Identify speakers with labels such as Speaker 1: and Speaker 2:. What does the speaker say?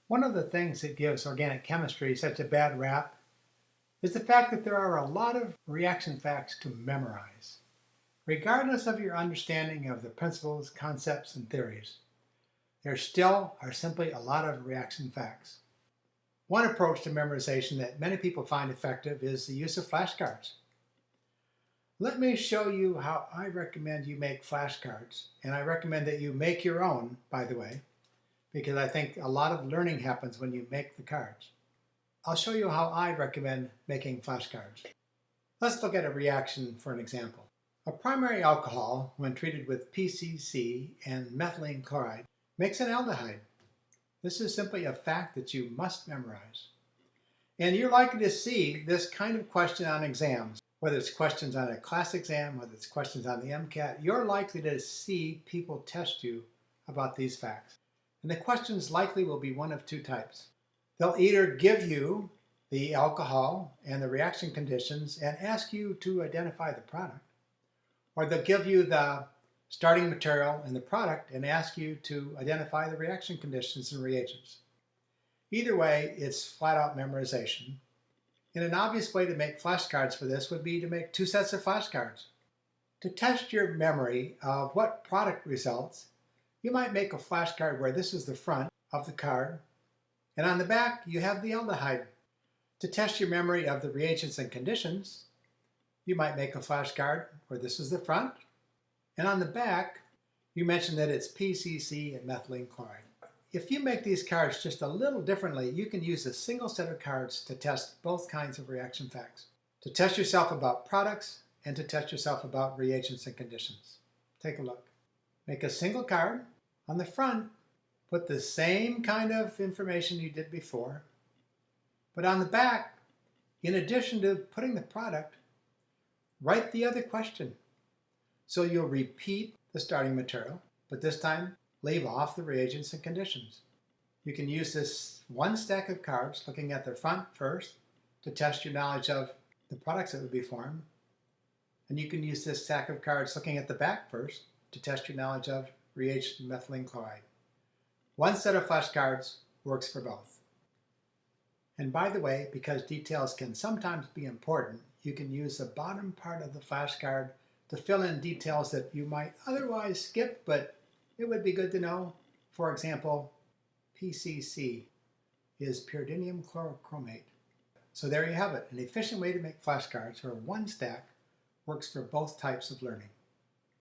Speaker 1: One of the things that gives organic chemistry such a bad rap is the fact that there are a lot of reaction facts to memorize. Regardless of your understanding of the principles, concepts, and theories, there still are simply a lot of reaction facts. One approach to memorization that many people find effective is the use of flashcards. Let me show you how I recommend you make flashcards, and I recommend that you make your own, by the way, because I think a lot of learning happens when you make the cards. I'll show you how I recommend making flashcards. Let's look at a reaction for an example. A primary alcohol, when treated with PCC and methylene chloride, makes an aldehyde. This is simply a fact that you must memorize. And you're likely to see this kind of question on exams. Whether it's questions on a class exam, whether it's questions on the MCAT, you're likely to see people test you about these facts. And the questions likely will be one of two types. They'll either give you the alcohol and the reaction conditions and ask you to identify the product, or they'll give you the starting material and the product and ask you to identify the reaction conditions and reagents. Either way, it's flat out memorization. And an obvious way to make flashcards for this would be to make two sets of flashcards. To test your memory of what product results, you might make a flashcard where this is the front of the card, and on the back you have the aldehyde. To test your memory of the reagents and conditions, you might make a flashcard where this is the front, and on the back you mention that it's PCC and methylene chloride. If you make these cards just a little differently, you can use a single set of cards to test both kinds of reaction facts. To test yourself about products and to test yourself about reagents and conditions. Take a look. Make a single card. On the front, put the same kind of information you did before. But on the back, in addition to putting the product, write the other question. So you'll repeat the starting material, but this time leave off the reagents and conditions. You can use this one stack of cards, looking at the front first, to test your knowledge of the products that would be formed. And you can use this stack of cards looking at the back first to test your knowledge of reagent and methylene chloride. One set of flashcards works for both. And by the way, because details can sometimes be important, you can use the bottom part of the flashcard to fill in details that you might otherwise skip, but it would be good to know. For example, PCC is pyridinium chlorochromate. So there you have it, an efficient way to make flashcards where one stack works for both types of learning.